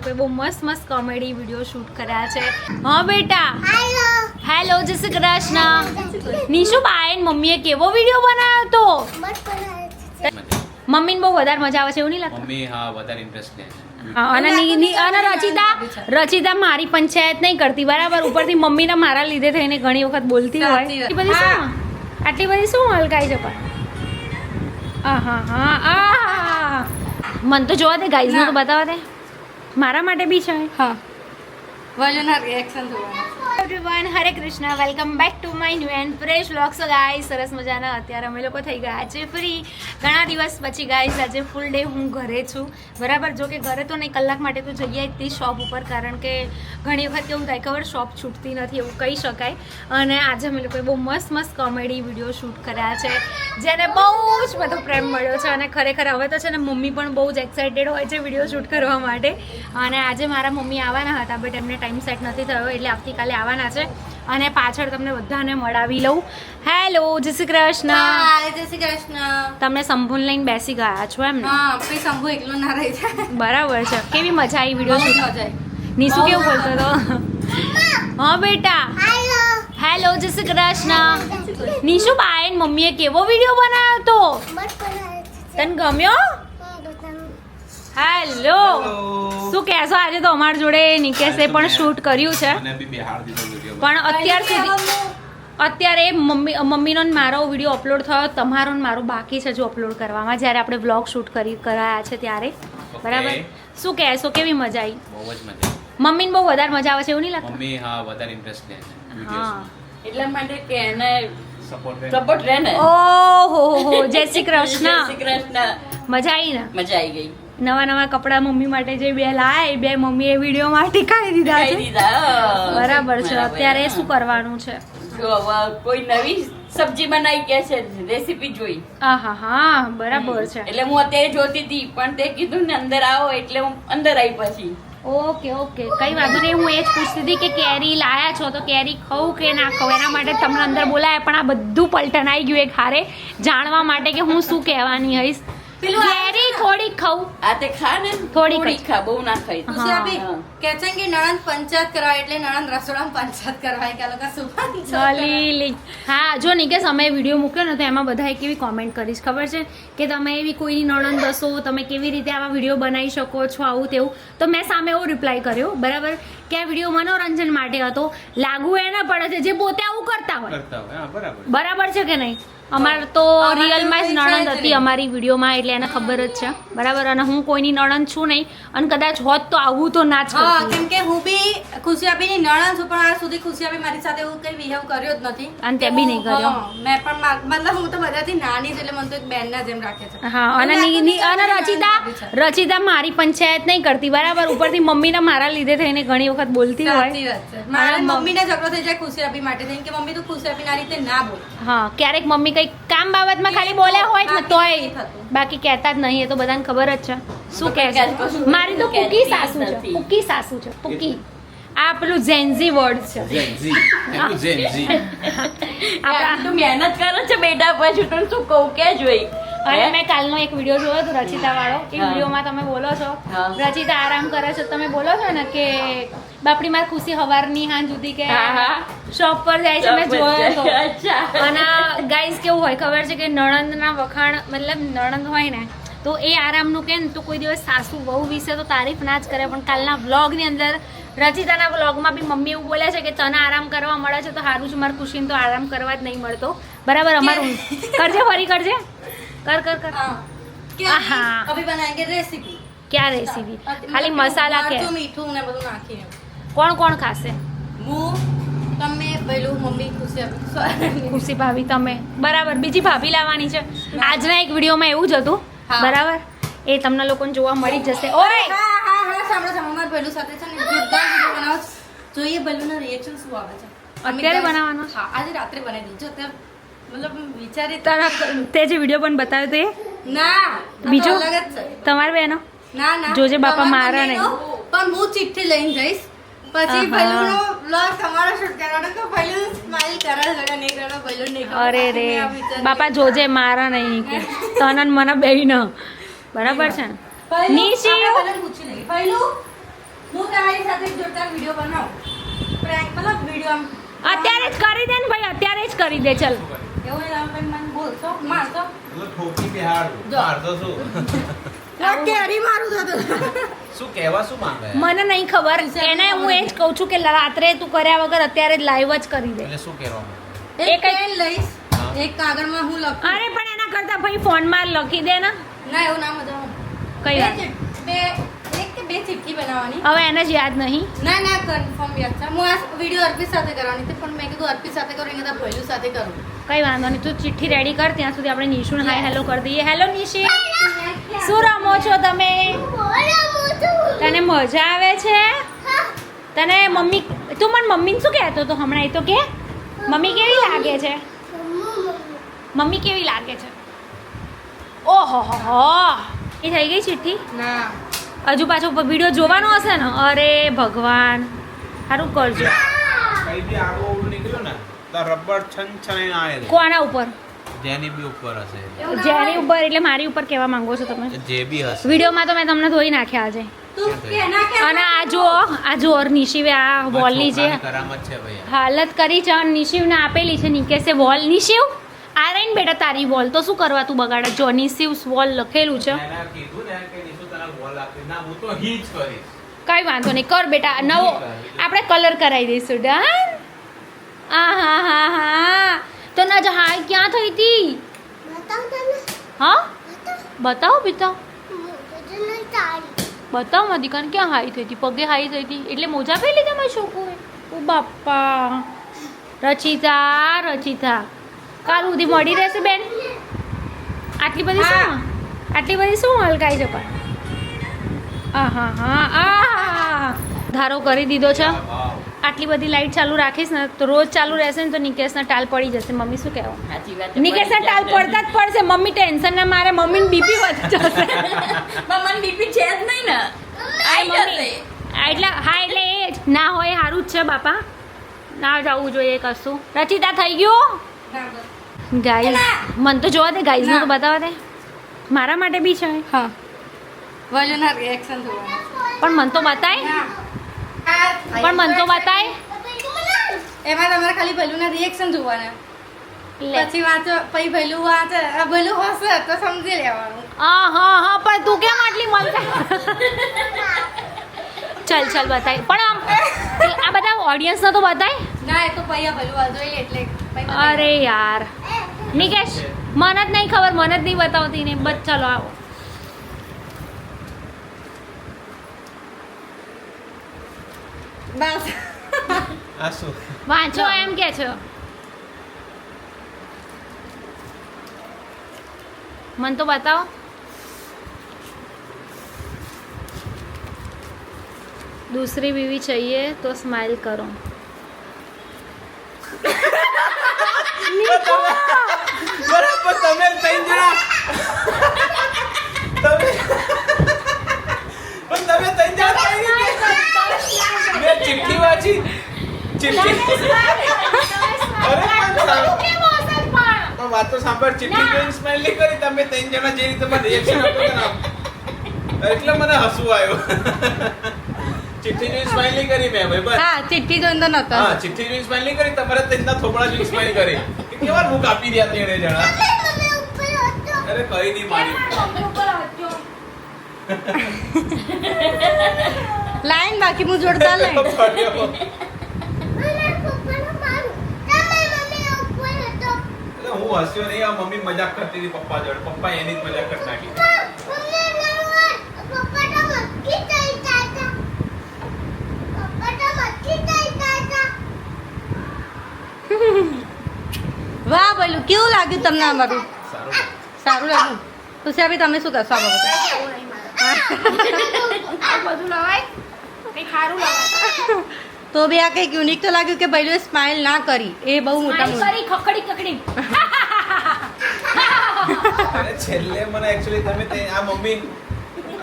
બહુ મસ્ત મસ્ત કોમેડી વિડીયો શૂટ કર્યા છે. હા બેટા, હેલો, જય શ્રી કૃષ્ણ. નિશુ બાય મમ્મીએ કેવો વિડીયો બનાવ્યો તો? મમ્મીને બહુ વધારે મજા આવે છે એવું નહીં લાગતું? મમ્મી હા વધારે ઇન્ટરેસ્ટ લે છે. અને રચિતા મારી પંચાયત નહીં કરતી બરાબર. ઉપરથી મમ્મીના મારા લીધે થઈને ઘણી વખત બોલતી હોય. આટલી બધી શું હલકાઈ છે પણ? મન તો જોવા દે, ગાઈઝ ને તો બતાવવા દે. મારા માટે બી છે. હા, વજનના રિએક્શન જોવાના. Everyone, Hare Krishna, welcome back to my new and fresh vlogs. Guys સરસ મજાના અત્યારે અમે લોકો થઈ ગયા છે ફ્રી ઘણા દિવસ પછી. ગાઈઝ આજે ફૂલ ડે હું ઘરે છું બરાબર. જો કે ઘરે તો નહીં, કલાક માટે તો જગ્યાએ હતી શોપ ઉપર, કારણ કે ઘણી વખત કેવું થાય ખબર, શોપ છૂટતી નથી એવું કહી શકાય. અને આજે અમે લોકોએ બહુ મસ્ત મસ્ત કોમેડી વિડીયો શૂટ કર્યા છે, જેને બહુ જ બધો પ્રેમ મળ્યો છે. અને ખરેખર હવે તો છે ને મમ્મી પણ બહુ જ એક્સાઇટેડ હોય છે વિડીયો શૂટ કરવા માટે. અને આજે મારા મમ્મી આવવાના હતા, બટ એમને ટાઈમ સેટ નથી થયો, એટલે આવતીકાલે આવવાના છે. અને પાછળ તમને બધાને મળાવી લઉં. હેલો, જય શ્રી કૃષ્ણ. જય શ્રી કૃષ્ણ. તમે સંભૂલ લઈને બેસી ગયા છો એમ ને? હા, પછી સંભુ એકલો ના રહી જાય. બરાબર છે. કેવી મજા આવી વિડીયો શૂટ? મજા આવી. નિશુ કેવું બોલતો હતો? હા બેટા, હેલો, જય શ્રી કૃષ્ણ. નિશુ બાય મમ્મીએ કેવો વિડીયો બનાવ્યો તો? તને ગમ્યો? હેલો, શું કહેશો? આજે તો અમારી જોડે નિકેશે પણ શૂટ કર્યું છે, પણ અત્યારે મમ્મીનો ને મારો વિડીયો અપલોડ થયો, તમારો ને મારો બાકી છે જો અપલોડ કરવામાં, જ્યારે આપણે વ્લોગ શૂટ કરાયા છે ત્યારે. બરાબર. શું કહેશો? કેવી મજા આવી? બહુ જ મજા. મમ્મીને બહુ વધારે મજા આવે છે એવું નહીં લાગતું? મમ્મી હા વધારે ઇન્ટરેસ્ટ લે છે. હા, એટલા માટે કે એને સપોર્ટ રહે ને. ઓહો, જય શ્રી જય કૃષ્ણ. શ્રી કૃષ્ણ. મજા આવી ને? મજા આવી ગઈ. નવા કપડા મમ્મી માટે જે બે લાય, બે મમ્મીએ વિડીયો માટે ખાઈ દીધા ખાઈ છે. દીધા. બરાબર છે. અત્યારે શું કરવાનું છે? જો હવે કોઈ નવી સબ્જી બનાવી કે છે, રેસીપી જોઈ. હા, બરાબર છે. એટલે હું અત્યારે જોતી હતી, પણ તે કીધું ને અંદર આવો, એટલે હું અંદર આવી પછી. ઓકે, કઈ વાંધો નહીં. હું એ જ પૂછતી હતી કે કેરી લાયા છો તો કેરી ખાઉં કે ના ખાઉં, એના માટે તમને અંદર બોલાય. પણ આ બધું પલટન આવી ગયું એક હારે, જાણવા માટે કે હું શું કહેવાની હઈશ. કેરી થોડી ખાઉં. આ તે ખા ને, થોડીક જ. ખા, બહુ ના ખાઈ. પછી આપી કે છે કે નણંદ પંચાયત કરાય, એટલે નણંદ રસોડામાં પંચાયત કરવાય કે આ લોકો સુપારી. હા, જો નિકેશ અમે વિડીયો મૂક્યો ને તો એમાં બધાએ કેવી કોમેન્ટ કરીશ ખબર છે કે તમે એવી કોઈની નણંદ હશો, તમે કેવી રીતે આવા વિડીયો બનાવી શકો છો, આવું તેવું. તો મેં સામે એવો રિપ્લાય કર્યો બરાબર કે આ વિડીયો મનોરંજન માટે હતો, લાગુ એને પડે છે જે પોતે આવું કરતા હોય. બરાબર છે કે નહીં? અમારે તો રિયલમાં જ નણંદ હતી અમારી વિડીયોમાં, એટલે એને ખબર જ છે બરાબર. અને હું કોઈની નણંદ છું નહીં, અને કદાચ હોત તો આવું તો ના જ કરતી. કેમ કે હું બી ખુશીઆબીની નણંદ છું, પણ આજ સુધી ખુશીઆબી મારી સાથે એવું કઈ બિહેવ કર્યો જ નથી. અને તે બી નહીં કર્યો. મેં પણ મતલબ હું તો બધાથી નાની જ, એટલે મને તો એક બેનના જેમ રાખે છે. હા, અને રચિતા મારી પંચાયત નહીં કરતી બરાબર. ઉપરથી મમ્મીના મારા લીધે થઈને ઘણી વખત બોલતી હોય. સાચી વાત છે. મારા મમ્મીને ઝઘડો થઈ જાય ખુશીઆબી માટે થઈને કે મમ્મી તું ખુશીઆબીના રીતે ના બોલ. હા, ક્યારેક મમ્મી કઈ કામ બાબતમાં ખાલી બોલ્યા હોય ને તોય, બાકી કહેતા જ નહીં. એ તો બધાને ખબર જ છે. શું કહે છે? મારી તો કુકી સાસુ છે. કુકી. આ પેલું ઝેન્ઝી વર્ડ છે. તું મહેનત કરે છે બેટા, પછી તું શું કહું કે જોઈ. અને મેં કાલનો એક વિડીયો જોયો હતો રચિતા વાળો. એ વિડીયોમાં તમે બોલો છો રચિતા આરામ કરે છે, તમે બોલો છો ને કે બાપડી મારી ખુશી હવારની હાંજ સુધી કે શોપ પર જાય છે. મેં જોયો હતો. અને ગાઈઝ કેવું હોય ખબર છે કે નણંદના વખાણ, મતલબ નણંદ હોય ને તો એ આરામનું કે ને તો કોઈ દિવસ સાસુ વહુ વિશે તો તારીફ ના જ કરે. પણ કાલના વ્લોગની અંદર, રચિતાના વ્લોગમાં બી મમ્મી એવું બોલે છે કે તને આરામ કરવા મળે છે તો સારું છે, મારી ખુશીને તો આરામ કરવા જ નહીં મળતો બરાબર. અમારું કરજે, ફરી કરજે, કર. હા, અભી બનાએંગે રેસીપી. ક્યાં રેસીપી? ખાલી મસાલા કે મીઠું ને બધું નાખીને. કોણ ખાશે? હું, તમે, પેલું મમ્મી, ખુશી ભાભી, તમે બરાબર. બીજી ભાભી લાવવાની છે. આજના એક વિડીયોમાં એવું જ હતું બરાબર. એ તમને લોકોને જોવા મળી જશે. ઓય હા, સાંભળો મારા ભેલું સાથે છે ને જોરદાર વિડીયો બનાવો. જોઈએ ભેલુંના રિએક્શન શું આવે છે. અત્યારે બનાવવાનો? હા, આજે રાત્રે બનાવી દેજો. મતલબ વિચારી તે જે વિડીયો પણ બતાવ્યો તે ના, બીજો અલગ જ છે. તમારી બહેનો ના જોજે બાપા મારા નહીં. પણ હું ચિઠ્ઠી લઈને જઈશ, પછી ભલુનો વ્લોગ તમારો શૂટ કરવાનો કે ભલું સ્માઈલ કરે છે કે નહીં કરે, ભલું નહીં કરે. અરે રે બાપા જોજે મારા નહીં કે તનન મને બેહી ન બરાબર છે. નિશી પૂછી લઈએ ભલું વિડીયો આમ અત્યારે જ કરી દે ને ભાઈ, અત્યારે જ કરી દે. ચલ એવું હોય તો મને બોલશો મારશો ઠોકી બિહાડું જો. મારતો શું કેરી મારું થતું શું કહેવા શું માંગે મને નહીં ખબર, એને હું એ જ કહું છું કે રાત્રે તું કર્યા વગર અત્યારે જ લાઈવ જ કરી દે. એટલે શું કહેવા માંગે એક એક જ- પેન લઈશ હા. એક કાગળમાં હું લખું અરે પણ એના કરતા ભાઈ ફોનમાં લખી દે ને. ના એવું ના મજા કઈ વાત? બે એક કે બે ચીઠી બનાવવાની હવે એને જ યાદ નહીં. ના ના કન્ફર્મ યાદ છે હું આ વિડીયો અર્પિત સાથે કરવાની હતી પણ મેં કીધું અર્પિત સાથે કરું એના ભૈલું સાથે કરું કઈ વાંધો નહીં, તું ચિઠ્ઠી રેડી કર, ત્યાં સુધી આપણે નિશુને હાય હેલો કરી દઈએ. હેલો નિશી, શું રમો છો તમે? તને મજા આવે છે? તને મમ્મી, તું મને મમ્મીને શું કહેતો હતો હમણાં? એ તો કે મમ્મી કેવી લાગે છે? મમ્મી કેવી લાગે છે? ઓહો હો હો, એ થઈ ગઈ ચિઠ્ઠી? ના હજુ પાછો વિડીયો જોવાનો હશે ને? અરે ભગવાન, સારું કરજો. કઈ બી આવું ઓવડું નીકળ્યું ને તો રબર છન છનાઈને આવે છે. કોના ઉપર? જેની બી ઉપર હશે જેની ઉપર એટલે મારી ઉપર કહેવા માંગો છો તમે? જે બી હશે વિડીયોમાં તો મેં તમને ધોઈ નાખ્યા આજે. તું કે ના કે અને આ જુઓ નિશિવે આ વોલની જે છોકરાની કરામત છે ભાઈ હાલત કરી છે અને નિશિવને આપેલી છે નિકેશે વોલ. નિશિવ આ રહી ને બેટા તારી વોલ, તો શું કરવા તું બગાડે? જો નિશિવ્સ વોલ લખેલું છે. એને કીધું ને કે નીસુ તને બોલ આપી ના હું તો હી જ કરીશ કઈ વાંધો નહીં, કર બેટા. નવો આપણે કલર કરાવી દઈશું. ડન. આ હા હા હા, તો ના જ હાય ક્યાં થઈ હતી? હા બતાવો બેટા, બતાવો મારી દીકરાને ક્યાં હાઈ થઈ હતી? પગે હાઈ થઈ હતી એટલે મોજા પહેરી લીધા મારા છોકુએ. ઓ બાપા, રચિતા કાલ સુધી મળી રહેશે બેન? આટલી બધી શું હલકાઈ છે પણ? આ હા હા આ ધારો કરી દીધો છે. વાવ આટલી બધી લાઈટ ચાલુ રાખીશ ને તો રોજ ચાલુ રહેશે ને તો નિકેશના ટાલ પડી જશે. મમ્મી શું કહેવું? સાચી વાત નિકેશના ટાલ પડતા જ પડશે. મમ્મી ટેન્શન ના મારે, મમ્મીને બીપી વધી જશે. મમ્મી બીપી છે જ નહીં ને આઈ જશે એટલે હા, એટલે એ જ ના હોય સારું જ છે બાપા, ના જવું જોઈએ કશું. રચિતા થઈ ગયું ગાઈઝ? મને તો જોવા દે, ગાઈઝને તો બતાવવા દે. મારા માટે બી છે હા વોલ્યુના રિએક્શન જોવાના પણ મને તો બતાય, પણ મને તો બતાય. એમાં તમારે ખાલી ભૈલુના રિએક્શન જોવાના લે. પછી વાંચો પછી ભૈલું વાંચે આ ભૈલું હશે તો સમજી લેવાનું હા હા હા, પણ તું કેમ આટલી મલકા? ચલ બતાય, પણ આમ આ બધા ઓડિયન્સને તો બતાય. ના એ તો પછી આ ભૈલું જોઈ લે એટલે પછી બતાવી અરે યાર નિકેશ, મને જ નહીં ખબર, મને જ નહીં બતાવતી ને. બસ ચલો આવો. બસ આ શું વાંચો એમ કે છો? મને તો બતાવો. दूसरी बीवी चाहिए तो स्माइल करो. બરાબર તમે ત્રણ જણા તમે પણ તમે ત્રણ જણા કઈ રીતે? મેં ચિઠ્ઠી વાંચી ચિઠ્ઠી અરે પણ વાત તો સાંભળ, ચિઠ્ઠી જોઈને સ્માઈલ નહીં કરી તમે ત્રણ જણા જે રીતે મને રિએક્શન આપ્યું ને એટલે મને હસવું આવ્યું. ચિઠ્ઠી જોઈને સ્માઈલ નહીં કરી મેં ભાઈ બસ. હા ચિઠ્ઠી જોઈને તો નતો હા ચિઠ્ઠી જોઈને સ્માઈલ નહીં કરી, તમારે તેના થોબડા જોઈને સ્માઈલ કરી. કેવા મુખ આપી રહ્યા ત્રણે જણા. અરે કઈ નહીં મારી લાઈન બાકી હું જોડતા લઈ પડ્યો. એટલે હું હસ્યો નહીં, આ મમ્મી મજાક કરતી હતી પપ્પા જોડે. પપ્પા એની જ મજાક કરી નાખી. વાહ ભૈલું કેવું લાગ્યું તમને અમારું? સારું સારું લાગ્યું. તુષારભાઈ તમે શું કરશો આ બાબતે? બધું લવાય કંઈ ખારું લવાય. તો બી આ કંઈક યુનિક તો લાગ્યું કે ભૈલુએ સ્માઇલ ના કરી એ બહુ મોટા મોટું. કરી ખકડી. અરે છેલ્લે મને એકચ્યુઅલી તમે આ મમ્મી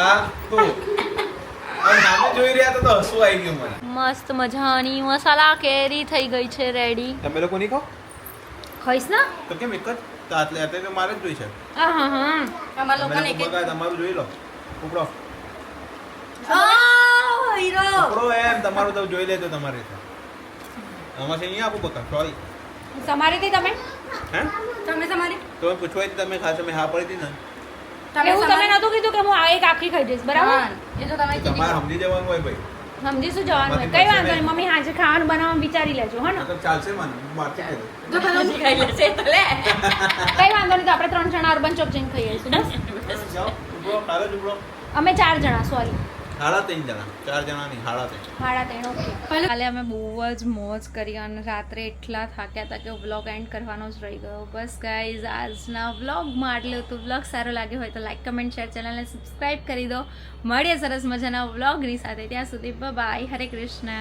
આ તું આ સામે જોઈ રહ્યા હતા તો હસવું આવી ગયું મને. મસ્ત મજાની મસાલા કેરી થઈ ગઈ છે રેડી. તમે લોકો નહીં ખાઓ ખાઈશ ને? તો કેમ એક જ તો આટલે તો મારે જ જોઈ છે. હા હા હા. અમારા લોકોને તમે એક લોકો બગાડ, તમારું જોઈ લો. ઉપડો હીરો ઉપડો એમ તમારું તો જોઈ લેજો તમારી રીતે. આમાંથી નહીં આપું બકા સોરી તમારી થી તમે હે તમે તમારી તમે પૂછવા જ તમે ખાસ મેં હા પડી હતી ને એવું તમે નતું કીધું કે હું આ એક આખી ખાઈ જઈશ બરાબર હા, એ તો તમે કીધી. તમારે સમજી જવાનું હોય ભાઈ સમજી શું જવાનું હોય કઈ વાંધો નહીં મમ્મી હાજે ખાવાનું બનાવવાનું વિચારી લેજો હો ને મતલબ ચાલશે મને હું બહારથી ખાઈ લઉં. જો ભલું હજી ખાઈ લેશે તો લે. કઈ વાંધો નહીં તો આપણે 3 જણા અર્બન ચોક જઈને ખાઈ આવીશું બસ જાઓ ઉભરો કાલે જ ઉભરો અમે 4 જણા સોરી 3.5 જણા 4 જણા નહીં 3.5 3.5 ઓકે કાલે અમે બહુ જ મોજ કરી અને રાત્રે એટલા થાક્યા હતા કે વ્લોગ એન્ડ કરવાનો જ રહી ગયો બસ ગાઈઝ આજના વ્લોગમાં આટલું હતું વ્લોગ સારો લાગ્યો હોય તો લાઈક કમેન્ટ શેર ચેનલને સબસ્ક્રાઈબ કરી દો મળીએ સરસ મજાના વ્લોગની સાથે ત્યાં સુધી બાય હરે કૃષ્ણ